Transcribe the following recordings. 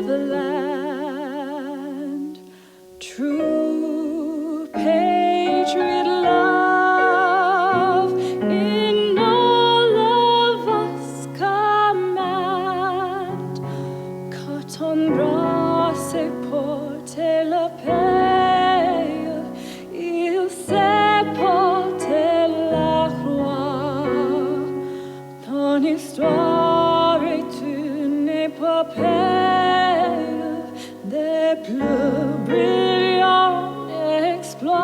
live land, true patriot love in all of us command. Quand bras se porter la paix, il sait porter la croix. Ton histoire et tu n'es pas pire des plus brillants exploits.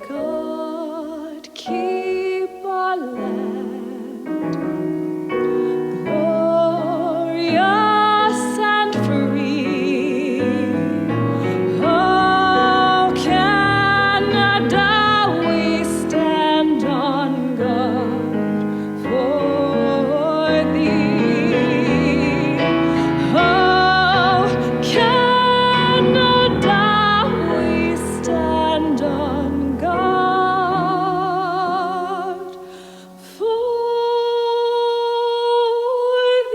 God keep our land glorious and free. Oh, Canada, we stand on guard for thee. Oh, Canada, we stand on guard for thee.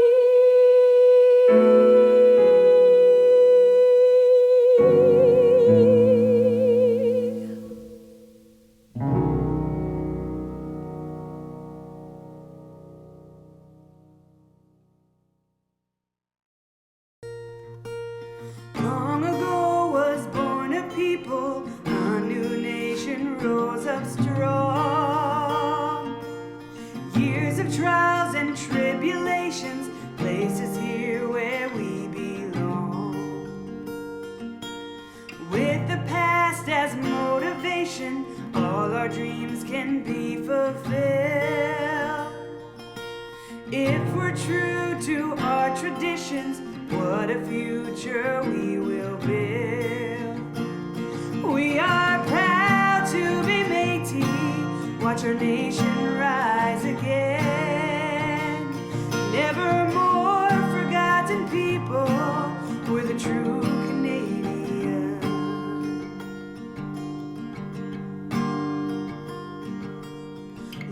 Long ago was born a people, a new nation rose up strong. Years of trials and tribulations place us here where we belong. With the past as motivation, all our dreams can be fulfilled. If we're true to our traditions, what a future we will build. We are proud to be Métis, watch our nation rise again. Never more forgotten people, we're the true Canadian.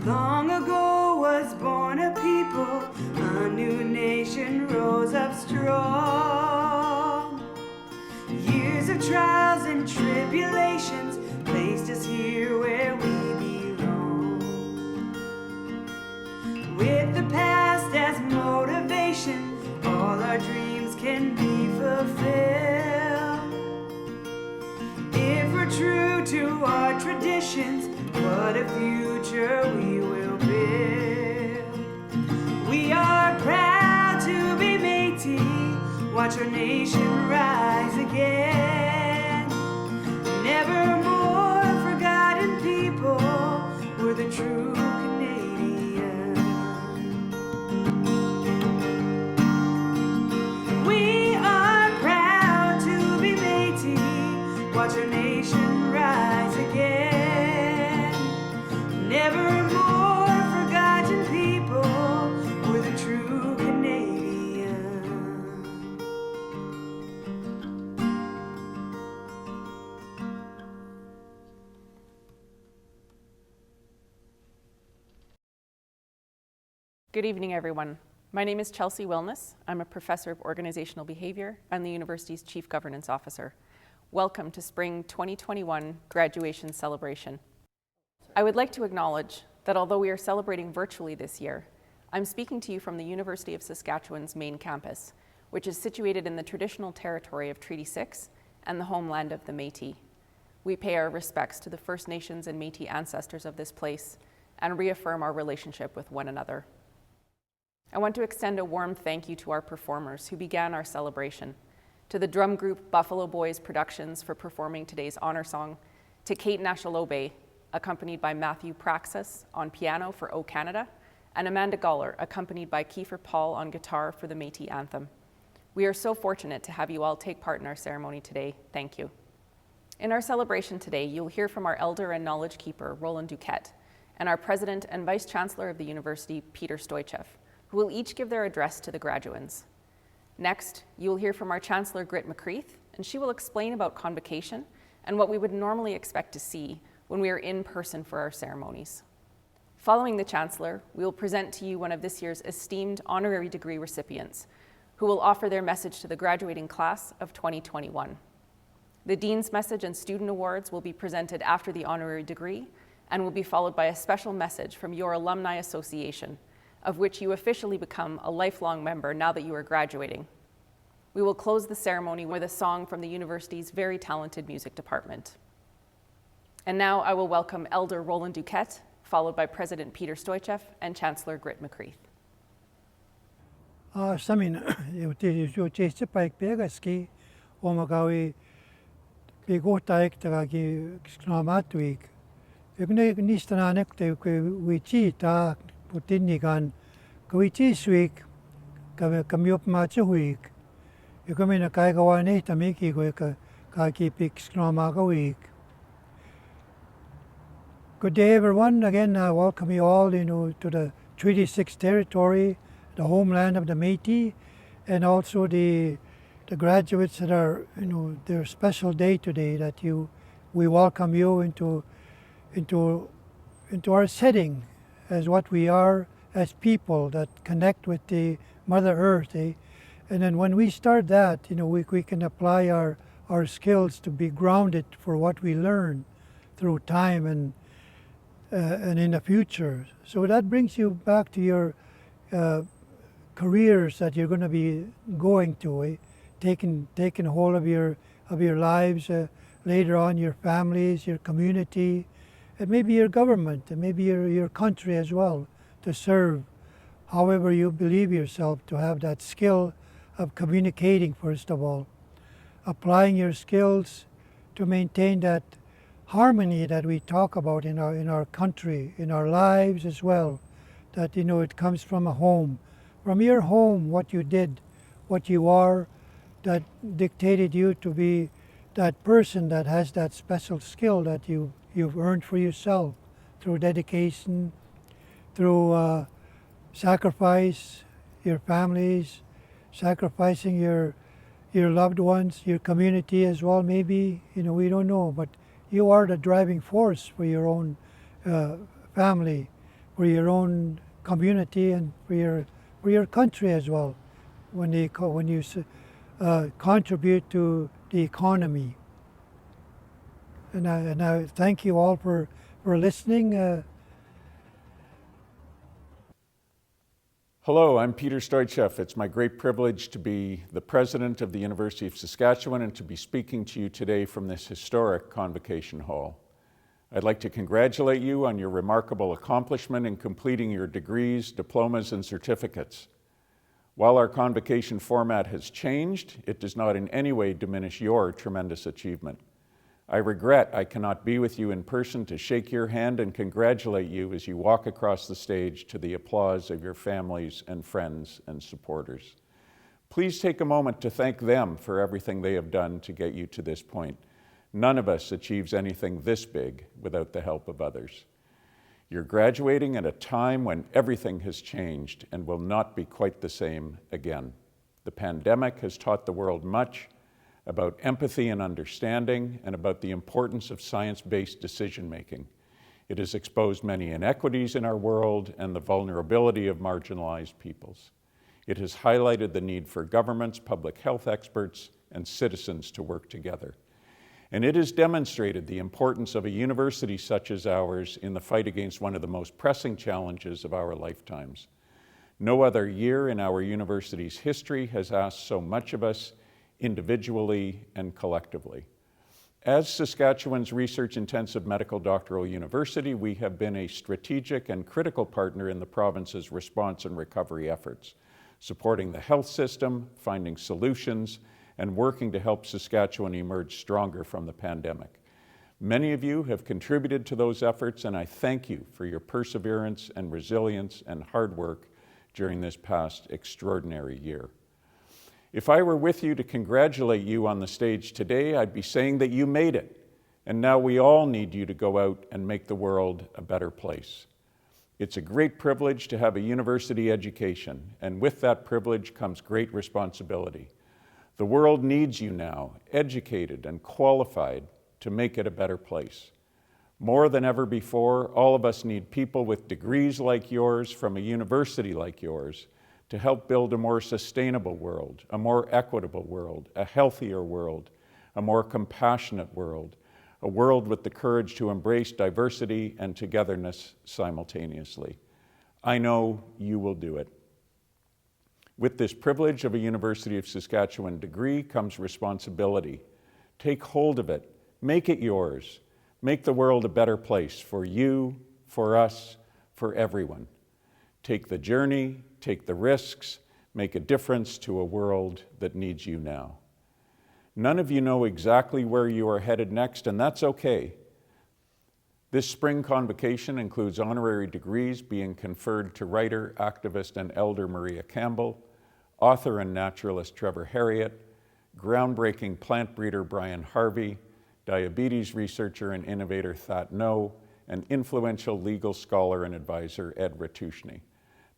Long ago was born a people, a new nation rose up strong. Years of trials and tribulations placed us here where we belong. With the past as motivation, all our dreams can be fulfilled. If we're true to our traditions, what a future we will build. We are proud to be Métis, watch our nation rise again. Never more forgotten people, we're the true Canadian. We are proud to be Métis, watch our nation rise again. Never more forgotten people, we're the true Canadian. Good evening, everyone. My name is Chelsea Wilness. I'm a professor of organizational behavior and the university's chief governance officer. Welcome to Spring 2021 graduation celebration. I would like to acknowledge that although we are celebrating virtually this year, I'm speaking to you from the University of Saskatchewan's main campus, which is situated in the traditional territory of Treaty 6 and the homeland of the Métis. We pay our respects to the First Nations and Métis ancestors of this place and reaffirm our relationship with one another. I want to extend a warm thank you to our performers who began our celebration, to the drum group Buffalo Boys Productions for performing today's honor song, to Kate Nashalobe, accompanied by Matthew Praxis on piano for O Canada, and Amanda Goller, accompanied by Kiefer Paul on guitar for the Métis anthem. We are so fortunate to have you all take part in our ceremony today. Thank you. In our celebration today, you'll hear from our Elder and Knowledge Keeper, Roland Duquette, and our President and Vice Chancellor of the University, Peter Stoichev, who will each give their address to the graduands. Next, you will hear from our Chancellor, Grit McCreath, and she will explain about convocation and what we would normally expect to see when we are in person for our ceremonies. Following the Chancellor, we will present to you one of this year's esteemed honorary degree recipients who will offer their message to the graduating class of 2021. The Dean's Message and Student Awards will be presented after the honorary degree and will be followed by a special message from your Alumni Association, of which you officially become a lifelong member now that you are graduating. We will close the ceremony with a song from the university's very talented music department. And now I will welcome Elder Roland Duquette, followed by President Peter Stoichev and Chancellor Grit McCreath. Samin, eu cheste paik pegaski, omagawi pegota ektragi exclamatuik. Egne nistananek te wichi ta putinigan, kawichi suik, kamiop machuik. Ekamina kaigawane tamiki go kaki pix exclamagawik. Good day, everyone. Again, I welcome you all, to the Treaty 6 territory, the homeland of the Métis, and also the graduates that are, their special day today. That we welcome you into our setting as what we are as people that connect with the Mother Earth. And then when we start that, we can apply our skills to be grounded for what we learn through time and in the future. So that brings you back to your careers that you're going to be going to, taking hold of your lives, later on your families, your community, and maybe your government, and maybe your country as well, to serve however you believe yourself, to have that skill of communicating, first of all, applying your skills to maintain that harmony that we talk about in our country, in our lives as well, that it comes from a home. From your home, what you did, what you are, that dictated you to be that person that has that special skill that you've earned for yourself through dedication, through sacrifice, your families, sacrificing your loved ones, your community as well, maybe, we don't know, but you are the driving force for your own family, for your own community, and for your country as well, when you contribute to the economy. And I thank you all for listening. Hello, I'm Peter Stoichev. It's my great privilege to be the president of the University of Saskatchewan and to be speaking to you today from this historic Convocation Hall. I'd like to congratulate you on your remarkable accomplishment in completing your degrees, diplomas, and certificates. While our convocation format has changed, it does not in any way diminish your tremendous achievement. I regret I cannot be with you in person to shake your hand and congratulate you as you walk across the stage to the applause of your families and friends and supporters. Please take a moment to thank them for everything they have done to get you to this point. None of us achieves anything this big without the help of others. You're graduating at a time when everything has changed and will not be quite the same again. The pandemic has taught the world much about empathy and understanding, and about the importance of science-based decision-making. It has exposed many inequities in our world and the vulnerability of marginalized peoples. It has highlighted the need for governments, public health experts, and citizens to work together. And it has demonstrated the importance of a university such as ours in the fight against one of the most pressing challenges of our lifetimes. No other year in our university's history has asked so much of us individually and collectively. As Saskatchewan's research-intensive medical doctoral university, we have been a strategic and critical partner in the province's response and recovery efforts, supporting the health system, finding solutions, and working to help Saskatchewan emerge stronger from the pandemic. Many of you have contributed to those efforts, and I thank you for your perseverance and resilience and hard work during this past extraordinary year. If I were with you to congratulate you on the stage today, I'd be saying that you made it, and now we all need you to go out and make the world a better place. It's a great privilege to have a university education, and with that privilege comes great responsibility. The world needs you now, educated and qualified, to make it a better place. More than ever before, all of us need people with degrees like yours from a university like yours to help build a more sustainable world, a more equitable world, a healthier world, a more compassionate world, a world with the courage to embrace diversity and togetherness simultaneously. I know you will do it. With this privilege of a University of Saskatchewan degree comes responsibility. Take hold of it, make it yours, make the world a better place for you, for us, for everyone. Take the journey, take the risks, make a difference to a world that needs you now. None of you know exactly where you are headed next, and that's okay. This spring convocation includes honorary degrees being conferred to writer, activist, and elder Maria Campbell, author and naturalist Trevor Harriott, groundbreaking plant breeder Brian Harvey, diabetes researcher and innovator That No, and influential legal scholar and advisor Ed Ratushny.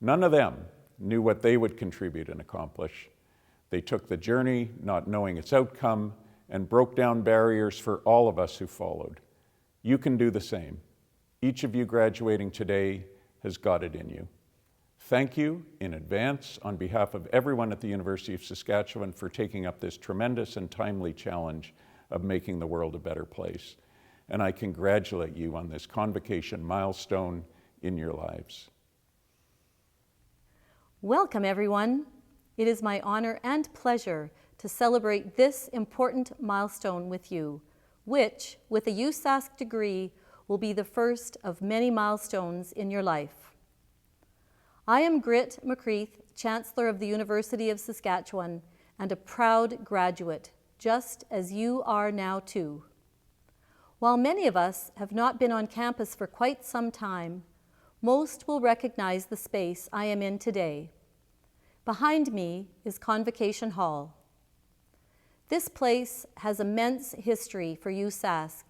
None of them knew what they would contribute and accomplish. They took the journey, not knowing its outcome, and broke down barriers for all of us who followed. You can do the same. Each of you graduating today has got it in you. Thank you in advance on behalf of everyone at the University of Saskatchewan for taking up this tremendous and timely challenge of making the world a better place. And I congratulate you on this convocation milestone in your lives. Welcome, everyone. It is my honor and pleasure to celebrate this important milestone with you, which, with a USask degree, will be the first of many milestones in your life. I am Grit McCreath, Chancellor of the University of Saskatchewan, and a proud graduate, just as you are now too. While many of us have not been on campus for quite some time, most will recognize the space I am in today. Behind me is Convocation Hall. This place has immense history for USask,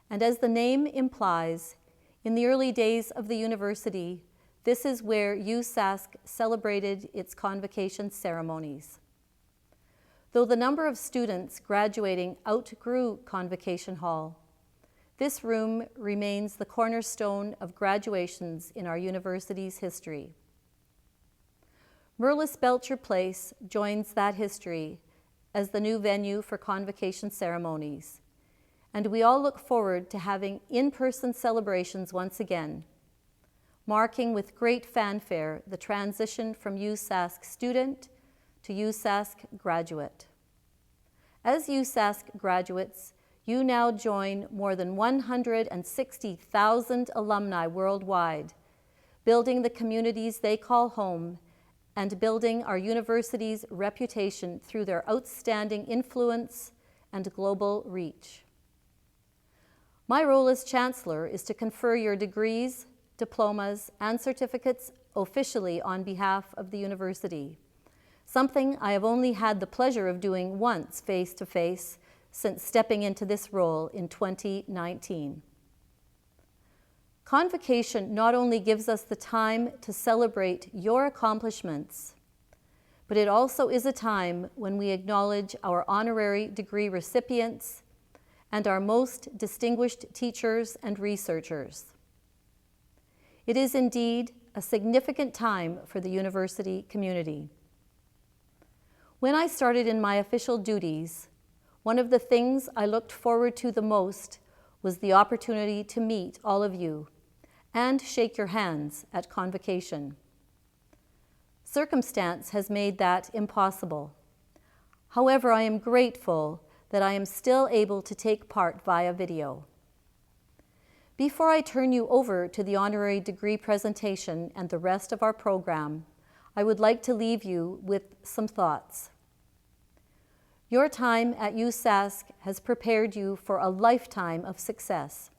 and as the name implies, in the early days of the university, this is where USask celebrated its convocation ceremonies. Though the number of students graduating outgrew Convocation Hall, this room remains the cornerstone of graduations in our university's history. Merlis Belcher Place joins that history as the new venue for convocation ceremonies, and we all look forward to having in-person celebrations once again, marking with great fanfare the transition from USask student to USask graduate. As USask graduates, you now join more than 160,000 alumni worldwide, building the communities they call home and building our university's reputation through their outstanding influence and global reach. My role as Chancellor is to confer your degrees, diplomas, and certificates officially on behalf of the university, something I have only had the pleasure of doing once face-to-face since stepping into this role in 2019. Convocation not only gives us the time to celebrate your accomplishments, but it also is a time when we acknowledge our honorary degree recipients and our most distinguished teachers and researchers. It is indeed a significant time for the university community. When I started in my official duties, one of the things I looked forward to the most was the opportunity to meet all of you and shake your hands at convocation. Circumstance has made that impossible. However, I am grateful that I am still able to take part via video. Before I turn you over to the honorary degree presentation and the rest of our program, I would like to leave you with some thoughts. Your time at USask has prepared you for a lifetime of success,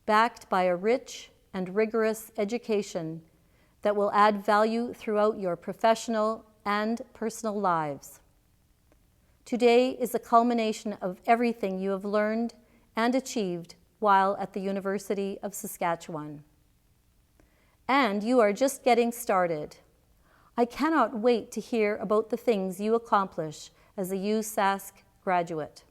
backed by a rich and rigorous education that will add value throughout your professional and personal lives. Today is a culmination of everything you have learned and achieved while at the University of Saskatchewan. And you are just getting started. I cannot wait to hear about the things you accomplish as a USask graduate.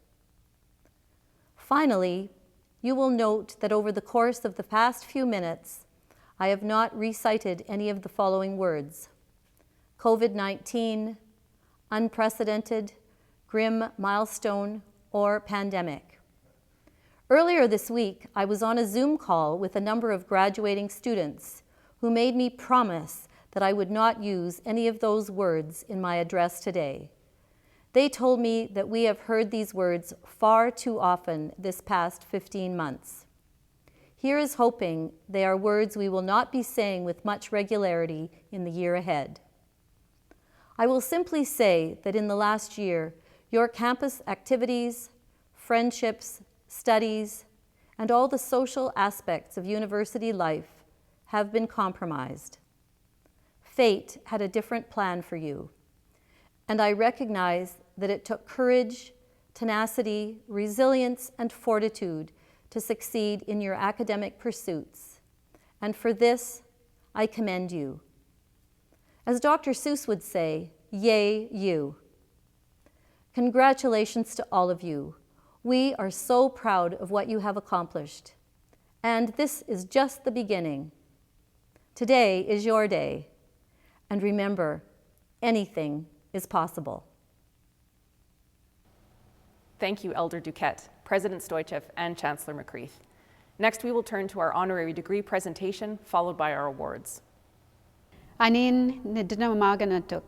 Finally, you will note that over the course of the past few minutes, I have not recited any of the following words: COVID-19, unprecedented, grim milestone, or pandemic. Earlier this week, I was on a Zoom call with a number of graduating students who made me promise that I would not use any of those words in my address today. They told me that we have heard these words far too often this past 15 months. Here is hoping they are words we will not be saying with much regularity in the year ahead. I will simply say that in the last year, your campus activities, friendships, studies, and all the social aspects of university life have been compromised. Fate had a different plan for you, and I recognize that it took courage, tenacity, resilience, and fortitude to succeed in your academic pursuits, and for this, I commend you. As Dr. Seuss would say, yay, you. Congratulations to all of you. We are so proud of what you have accomplished, and this is just the beginning. Today is your day, and remember, anything is possible. Thank you, Elder Duquette, President Stoichev, and Chancellor McCreath. Next, we will turn to our honorary degree presentation, followed by our awards. Anin nidinamaganatuk.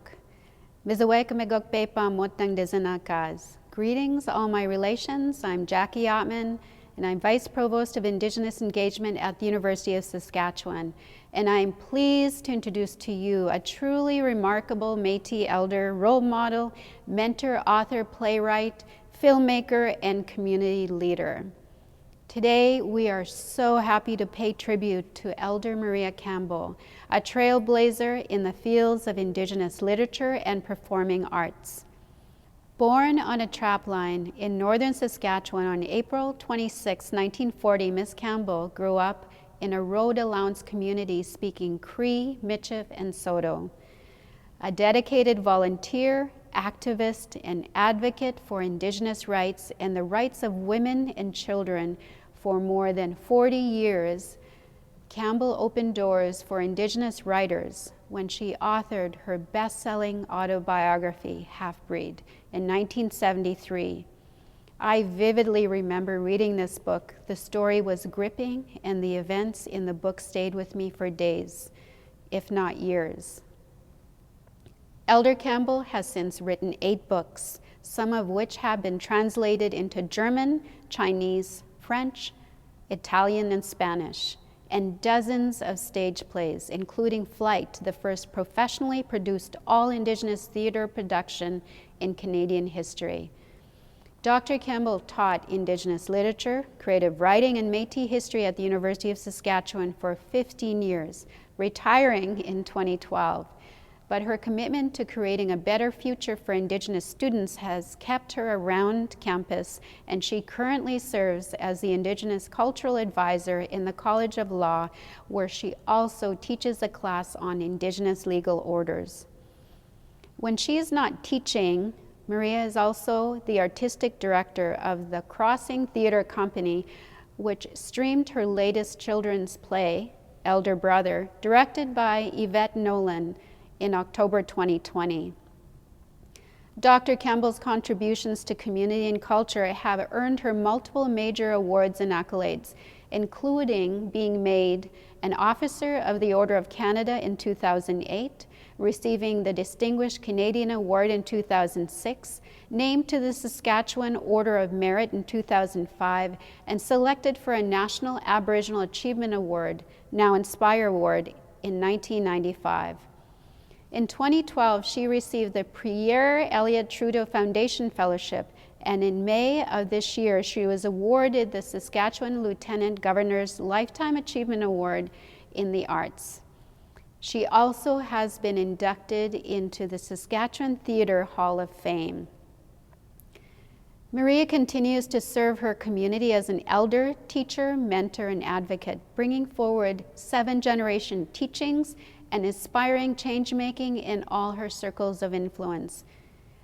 Mizawek megokpepa motang dizanakaz. Greetings, all my relations. I'm Jackie Ottman, and I'm Vice Provost of Indigenous Engagement at the University of Saskatchewan. And I'm pleased to introduce to you a truly remarkable Métis elder, role model, mentor, author, playwright, filmmaker, and community leader. Today, we are so happy to pay tribute to Elder Maria Campbell, a trailblazer in the fields of Indigenous literature and performing arts. Born on a trapline in northern Saskatchewan on April 26, 1940, Miss Campbell grew up in a road allowance community speaking Cree, Michif, and Saulteaux. A dedicated volunteer, activist, and advocate for Indigenous rights and the rights of women and children for more than 40 years, Campbell opened doors for Indigenous writers when she authored her best-selling autobiography, Half-Breed, in 1973. I vividly remember reading this book. The story was gripping, and the events in the book stayed with me for days, if not years. Elder Campbell has since written 8 books, some of which have been translated into German, Chinese, French, Italian, and Spanish, and dozens of stage plays, including Flight, the first professionally produced all-Indigenous theater production in Canadian history. Dr. Campbell taught Indigenous literature, creative writing, and Métis history at the University of Saskatchewan for 15 years, retiring in 2012. But her commitment to creating a better future for Indigenous students has kept her around campus, and she currently serves as the Indigenous Cultural Advisor in the College of Law, where she also teaches a class on Indigenous legal orders. When she is not teaching, Maria is also the artistic director of the Crossing Theatre Company, which streamed her latest children's play, Elder Brother, directed by Yvette Nolan, in October 2020. Dr. Campbell's contributions to community and culture have earned her multiple major awards and accolades, including being made an Officer of the Order of Canada in 2008, receiving the Distinguished Canadian Award in 2006, named to the Saskatchewan Order of Merit in 2005, and selected for a National Aboriginal Achievement Award, now Inspire Award, in 1995. In 2012, she received the Pierre Elliott Trudeau Foundation Fellowship, and in May of this year, she was awarded the Saskatchewan Lieutenant Governor's Lifetime Achievement Award in the Arts. She also has been inducted into the Saskatchewan Theatre Hall of Fame. Maria continues to serve her community as an elder, teacher, mentor, and advocate, bringing forward 7th-generation teachings and inspiring change-making in all her circles of influence.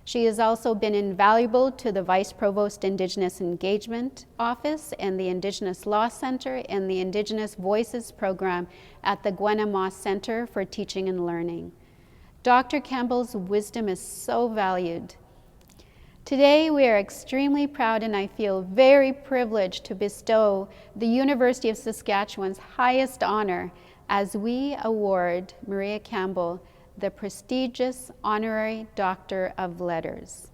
She has also been invaluable to the Vice Provost Indigenous Engagement Office and the Indigenous Law Center and the Indigenous Voices Program at the Gwen Moss Center for Teaching and Learning. Dr. Campbell's wisdom is so valued. Today, we are extremely proud and I feel very privileged to bestow the University of Saskatchewan's highest honor as we award Maria Campbell the prestigious Honorary Doctor of Letters.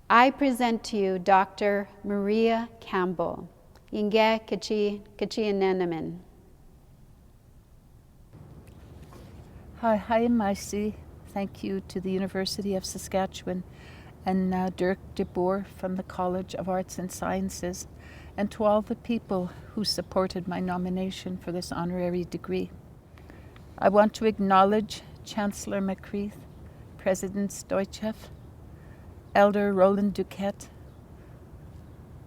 I present to you Dr. Maria Campbell. Inge Kachi Neneman. Hi, Maisi. Thank you to the University of Saskatchewan and Dirk de Boer from the College of Arts and Sciences, and to all the people who supported my nomination for this honorary degree. I want to acknowledge Chancellor McCreath, President Stoichev, Elder Roland Duquette,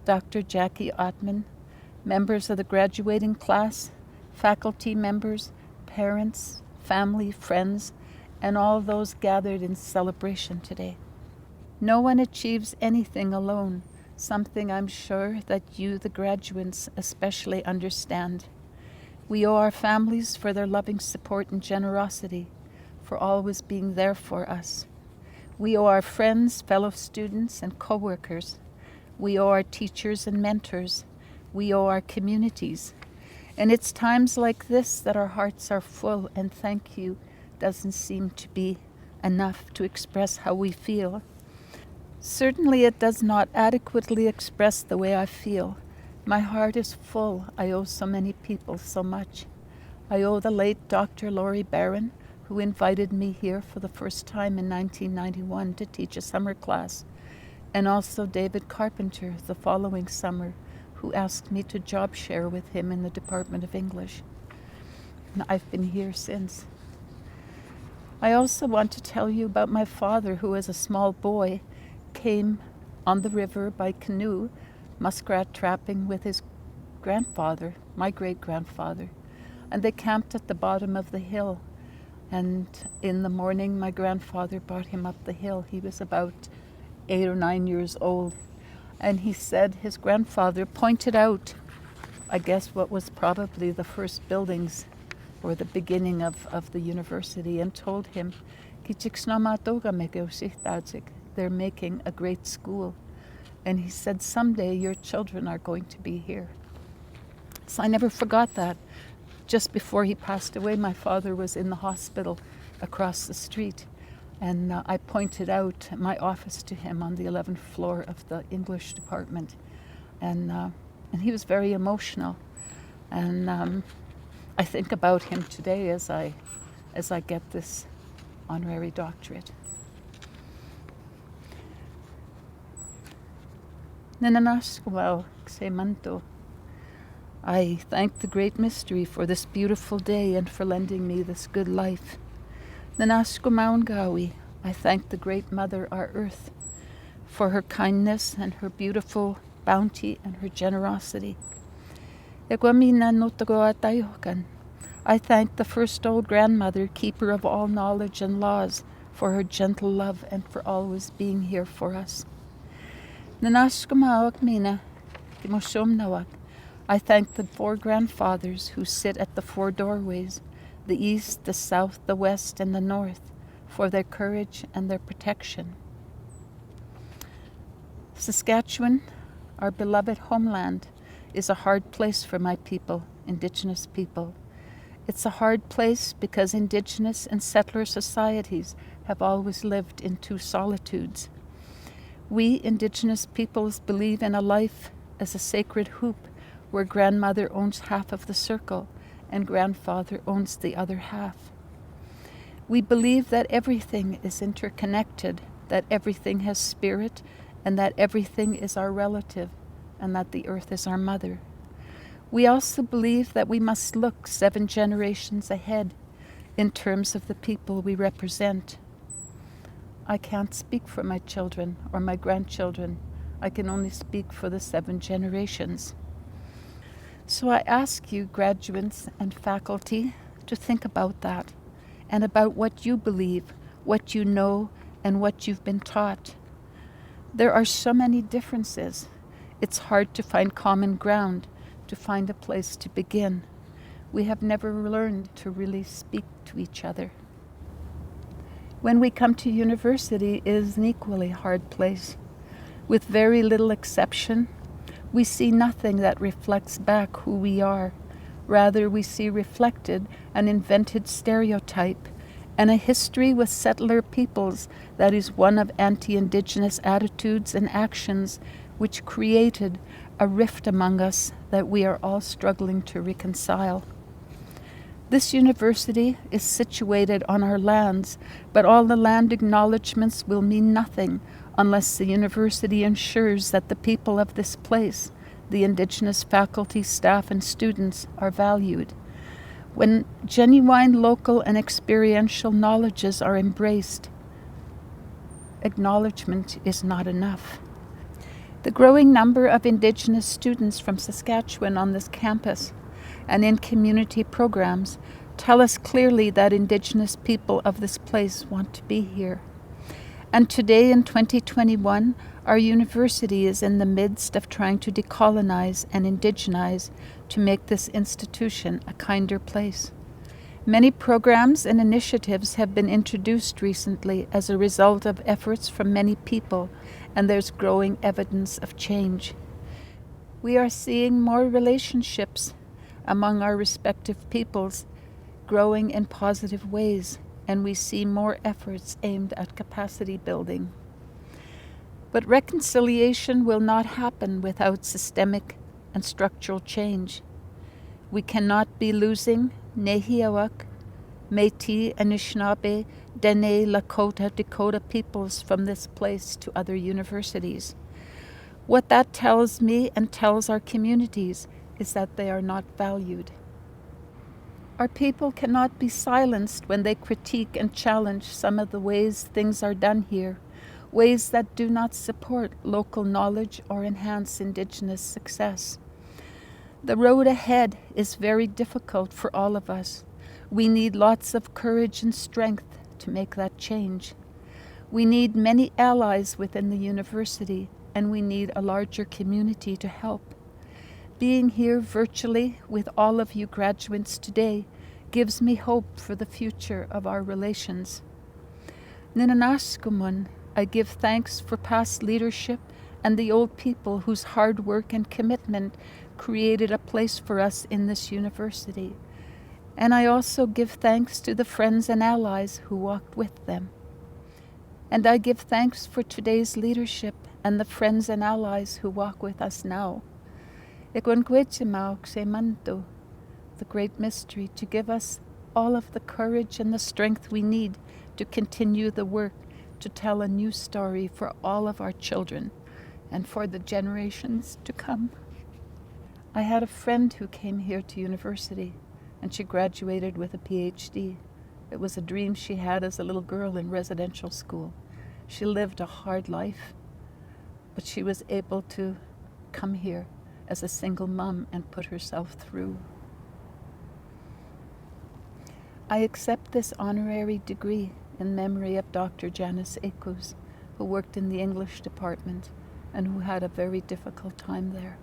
Dr. Jackie Ottman, members of the graduating class, faculty members, parents, family, friends, and all those gathered in celebration today. No one achieves anything alone, something I'm sure that you, the graduates, especially understand. We owe our families for their loving support and generosity, for always being there for us. We owe our friends, fellow students, and co-workers. We owe our teachers and mentors. We owe our communities. And it's times like this that our hearts are full, and thank you doesn't seem to be enough to express how we feel. Certainly it does not adequately express the way I feel. My heart is full. I owe so many people so much. I owe the late Dr. Laurie Barron, who invited me here for the first time in 1991 to teach a summer class, and also David Carpenter the following summer, who asked me to job share with him in the Department of English. And I've been here since. I also want to tell you about my father, who as a small boy came on the river by canoe, muskrat trapping with his grandfather, my great-grandfather. And they camped at the bottom of the hill. And in the morning, my grandfather brought him up the hill. He was about 8 or 9 years old. And he said his grandfather pointed out, I guess, what was probably the first buildings or the beginning of the university, and told him, they're making a great school. And he said, someday your children are going to be here. So I never forgot that. Just before he passed away, my father was in the hospital across the street. And I pointed out my office to him on the 11th floor of the English department. And he was very emotional. And I think about him today as I get this honorary doctorate. I thank the Great Mystery for this beautiful day and for lending me this good life. I thank the Great Mother, our Earth, for her kindness and her beautiful bounty and her generosity. I thank the first old grandmother, keeper of all knowledge and laws, for her gentle love and for always being here for us. I thank the 4 grandfathers who sit at the 4 doorways, the east, the south, the west, and the north, for their courage and their protection. Saskatchewan, our beloved homeland, is a hard place for my people, Indigenous people. It's a hard place because Indigenous and settler societies have always lived in 2 solitudes. We Indigenous peoples believe in a life as a sacred hoop where grandmother owns half of the circle and grandfather owns the other half. We believe that everything is interconnected, that everything has spirit, and that everything is our relative, and that the earth is our mother. We also believe that we must look 7 generations ahead in terms of the people we represent. I can't speak for my children or my grandchildren. I can only speak for the 7 generations. So I ask you, graduates and faculty, to think about that and about what you believe, what you know, and what you've been taught. There are so many differences. It's hard to find common ground, to find a place to begin. We have never learned to really speak to each other. When we come to university, it is an equally hard place. With very little exception, we see nothing that reflects back who we are. Rather, we see reflected an invented stereotype and a history with settler peoples that is one of anti-Indigenous attitudes and actions which created a rift among us that we are all struggling to reconcile. This university is situated on our lands, but all the land acknowledgements will mean nothing unless the university ensures that the people of this place, the Indigenous faculty, staff, and students, are valued. When genuine local and experiential knowledges are embraced, acknowledgement is not enough. The growing number of Indigenous students from Saskatchewan on this campus and in community programs tell us clearly that Indigenous people of this place want to be here. And today in 2021, our university is in the midst of trying to decolonize and indigenize to make this institution a kinder place. Many programs and initiatives have been introduced recently as a result of efforts from many people, and there's growing evidence of change. We are seeing more relationships among our respective peoples growing in positive ways, and we see more efforts aimed at capacity building. But reconciliation will not happen without systemic and structural change. We cannot be losing Nehiawak, Métis, Anishinaabe, Dene, Lakota, Dakota peoples from this place to other universities. What that tells me and tells our communities is that they are not valued. Our people cannot be silenced when they critique and challenge some of the ways things are done here, ways that do not support local knowledge or enhance Indigenous success. The road ahead is very difficult for all of us. We need lots of courage and strength to make that change. We need many allies within the university, and we need a larger community to help. Being here virtually with all of you graduates today gives me hope for the future of our relations. Ninanaskumun, I give thanks for past leadership and the old people whose hard work and commitment created a place for us in this university. And I also give thanks to the friends and allies who walked with them. And I give thanks for today's leadership and the friends and allies who walk with us now. The great mystery, to give us all of the courage and the strength we need to continue the work, to tell a new story for all of our children and for the generations to come. I had a friend who came here to university, and she graduated with a PhD. It was a dream she had as a little girl in residential school. She lived a hard life, but she was able to come here as a single mom and put herself through. I accept this honorary degree in memory of Dr. Janice Akuz, who worked in the English department and who had a very difficult time there.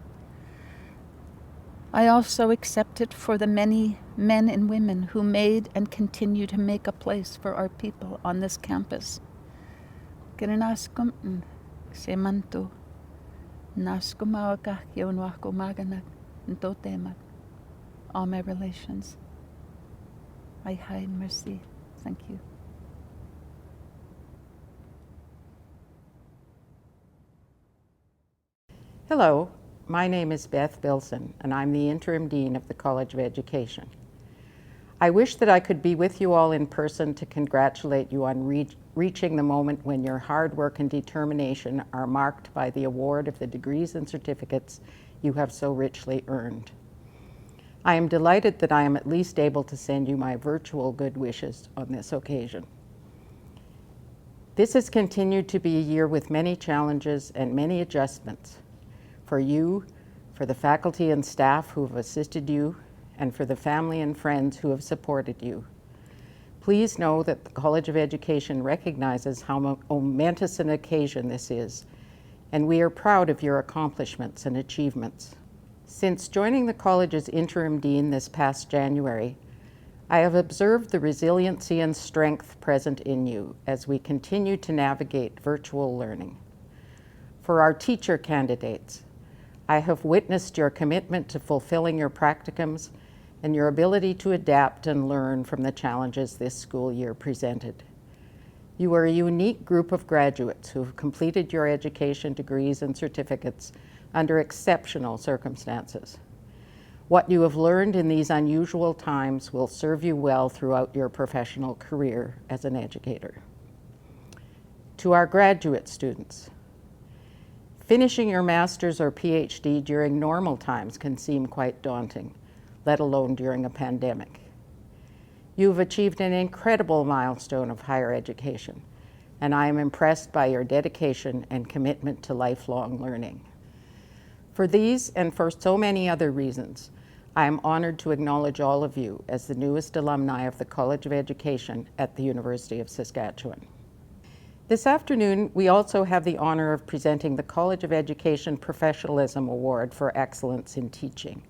I also accept it for the many men and women who made and continue to make a place for our people on this campus. All my relations. Hi, merci. Thank you. Hello, my name is Beth Bilson, and I'm the Interim Dean of the College of Education. I wish that I could be with you all in person to congratulate you on reaching the moment when your hard work and determination are marked by the award of the degrees and certificates you have so richly earned. I am delighted that I am at least able to send you my virtual good wishes on this occasion. This has continued to be a year with many challenges and many adjustments. For you, for the faculty and staff who have assisted you, and for the family and friends who have supported you. Please know that the College of Education recognizes how momentous an occasion this is, and we are proud of your accomplishments and achievements. Since joining the college's interim dean this past January, I have observed the resiliency and strength present in you as we continue to navigate virtual learning. For our teacher candidates, I have witnessed your commitment to fulfilling your practicums and your ability to adapt and learn from the challenges this school year presented. You are a unique group of graduates who have completed your education degrees and certificates under exceptional circumstances. What you have learned in these unusual times will serve you well throughout your professional career as an educator. To our graduate students, finishing your master's or PhD during normal times can seem quite daunting, let alone during a pandemic. You've achieved an incredible milestone of higher education, and I am impressed by your dedication and commitment to lifelong learning. For these and for so many other reasons, I am honored to acknowledge all of you as the newest alumni of the College of Education at the University of Saskatchewan. This afternoon, we also have the honor of presenting the College of Education Professionalism Award for Excellence in Teaching.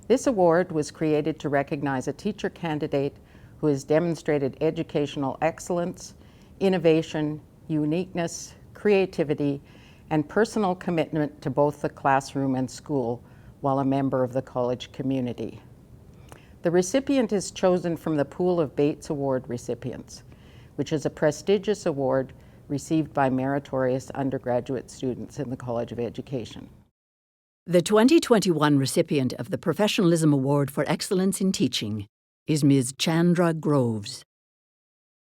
This award was created to recognize a teacher candidate who has demonstrated educational excellence, innovation, uniqueness, creativity, and personal commitment to both the classroom and school while a member of the college community. The recipient is chosen from the pool of Bates Award recipients, which is a prestigious award received by meritorious undergraduate students in the College of Education. The 2021 recipient of the Professionalism Award for Excellence in Teaching is Ms. Chandra Groves.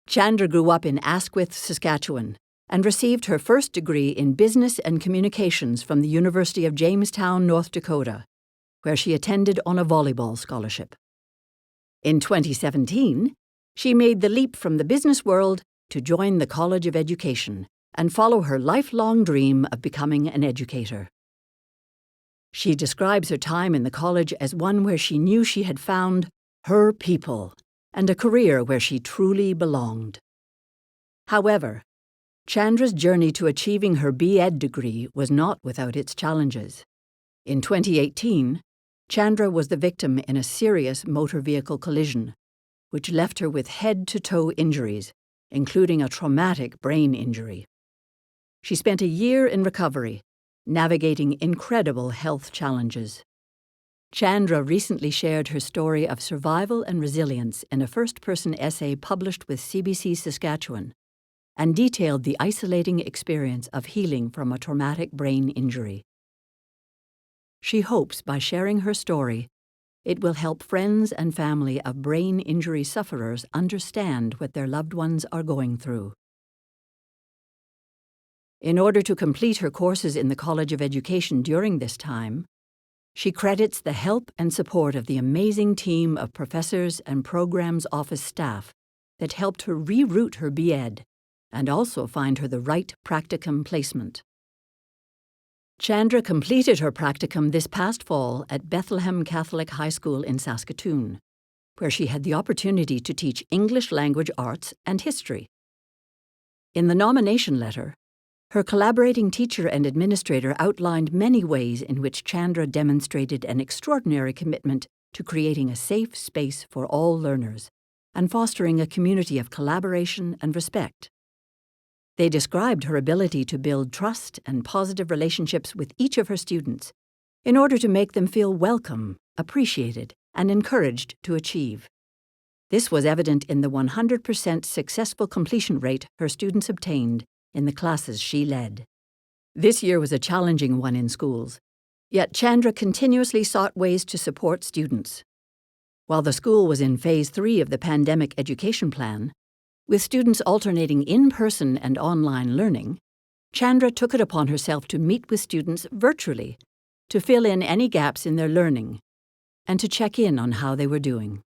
Chandra grew up in Asquith, Saskatchewan, and received her first degree in Business and Communications from the University of Jamestown, North Dakota, where she attended on a volleyball scholarship. In 2017, she made the leap from the business world to join the College of Education and follow her lifelong dream of becoming an educator. She describes her time in the college as one where she knew she had found her people and a career where she truly belonged. However, Chandra's journey to achieving her B.Ed degree was not without its challenges. In 2018, Chandra was the victim in a serious motor vehicle collision, which left her with head-to-toe injuries, including a traumatic brain injury. She spent a year in recovery, navigating incredible health challenges. Chandra recently shared her story of survival and resilience in a first-person essay published with CBC Saskatchewan, and detailed the isolating experience of healing from a traumatic brain injury. She hopes by sharing her story, it will help friends and family of brain injury sufferers understand what their loved ones are going through. In order to complete her courses in the College of Education during this time, she credits the help and support of the amazing team of professors and programs office staff that helped her reroute her B.Ed and also find her the right practicum placement. Chandra completed her practicum this past fall at Bethlehem Catholic High School in Saskatoon, where she had the opportunity to teach English language arts and history. In the nomination letter, her collaborating teacher and administrator outlined many ways in which Chandra demonstrated an extraordinary commitment to creating a safe space for all learners and fostering a community of collaboration and respect. They described her ability to build trust and positive relationships with each of her students in order to make them feel welcome, appreciated, and encouraged to achieve. This was evident in the 100% successful completion rate her students obtained in the classes she led. This year was a challenging one in schools, yet Chandra continuously sought ways to support students. While the school was in Phase 3 of the pandemic education plan, with students alternating in-person and online learning, Chandra took it upon herself to meet with students virtually to fill in any gaps in their learning and to check in on how they were doing.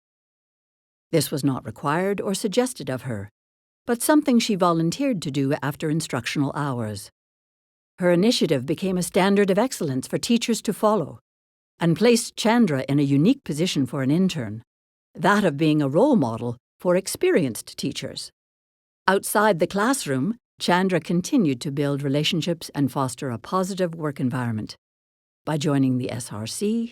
This was not required or suggested of her, but something she volunteered to do after instructional hours. Her initiative became a standard of excellence for teachers to follow and placed Chandra in a unique position for an intern, that of being a role model for experienced teachers. Outside the classroom, Chandra continued to build relationships and foster a positive work environment by joining the SRC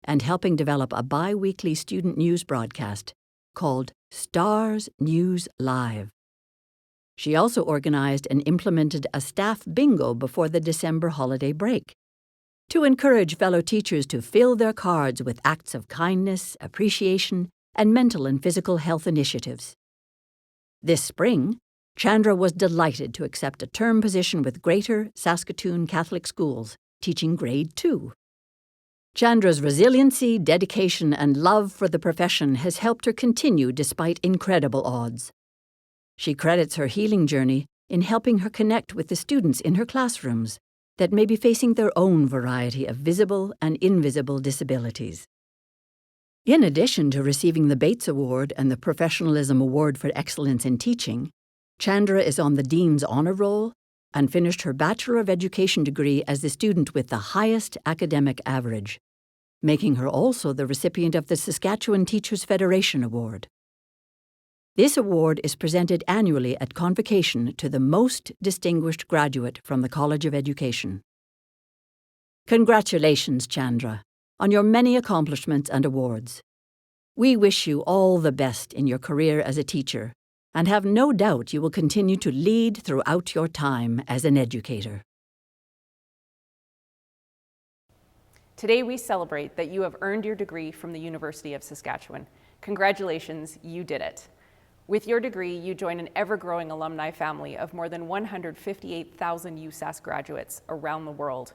and helping develop a bi-weekly student news broadcast called Stars News Live. She also organized and implemented a staff bingo before the December holiday break to encourage fellow teachers to fill their cards with acts of kindness, appreciation, and mental and physical health initiatives. This spring, Chandra was delighted to accept a term position with Greater Saskatoon Catholic Schools, teaching grade 2. Chandra's resiliency, dedication, and love for the profession has helped her continue despite incredible odds. She credits her healing journey in helping her connect with the students in her classrooms that may be facing their own variety of visible and invisible disabilities. In addition to receiving the Bates Award and the Professionalism Award for Excellence in Teaching, Chandra is on the Dean's Honor Roll and finished her Bachelor of Education degree as the student with the highest academic average, making her also the recipient of the Saskatchewan Teachers Federation Award. This award is presented annually at convocation to the most distinguished graduate from the College of Education. Congratulations, Chandra, on your many accomplishments and awards. We wish you all the best in your career as a teacher, and have no doubt you will continue to lead throughout your time as an educator. Today we celebrate that you have earned your degree from the University of Saskatchewan. Congratulations, you did it. With your degree, you join an ever-growing alumni family of more than 158,000 USask graduates around the world.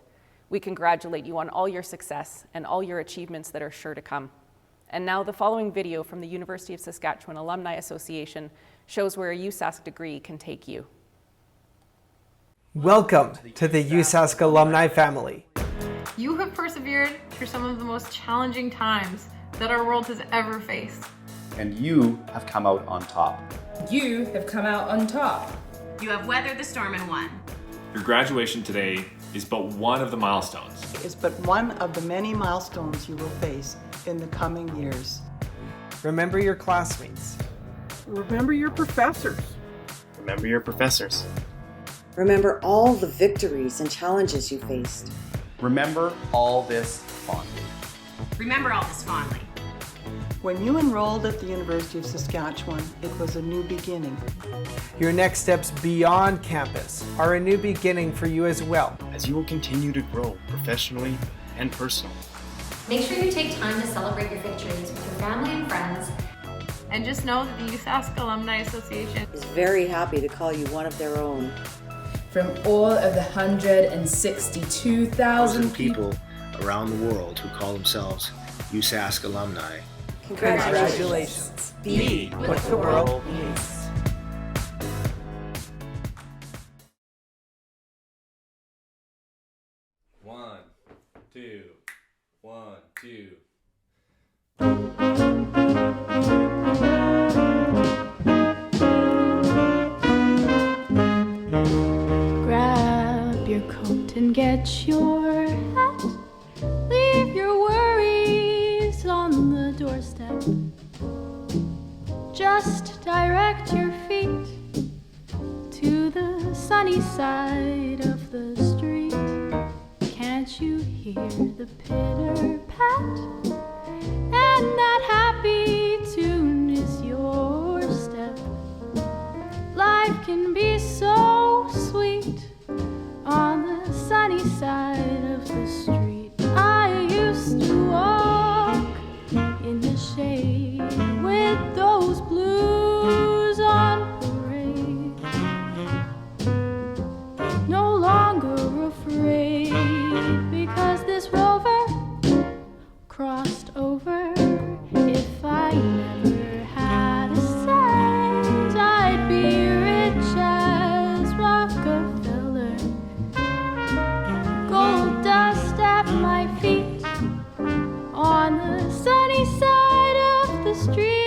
We congratulate you on all your success and all your achievements that are sure to come. And now the following video from the University of Saskatchewan Alumni Association shows where a USask degree can take you. Welcome to the USask alumni family. You have persevered through some of the most challenging times that our world has ever faced. And you have come out on top. You have come out on top. You have weathered the storm and won. Your graduation today is but one of the milestones. It's but one of the many milestones you will face in the coming years. Remember your classmates. Remember your professors. Remember your professors. Remember all the victories and challenges you faced. Remember all this fondly. Remember all this fondly. When you enrolled at the University of Saskatchewan, it was a new beginning. Your next steps beyond campus are a new beginning for you as well. As you will continue to grow professionally and personally. Make sure you take time to celebrate your victories with your family and friends. And just know that the USask Alumni Association is very happy to call you one of their own. From all of the 162,000 people around the world who call themselves USask alumni. Congratulations. Be what the world needs. One, two. Grab your coat and get your hat. Leave your worries on the doorstep. Just direct your feet to the sunny side of the street. Can't you hear the pitter-pat? And that happy tune is your step. Life can be so sweet on the sunny side of the street. I used to walk in the shade with those blues on parade. No longer afraid, because this rover crossed over. If I never had a cent, I'd be rich as Rockefeller. Gold dust at my feet on the sunny side of the street.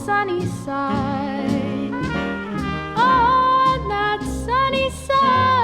sunny side. On that sunny side.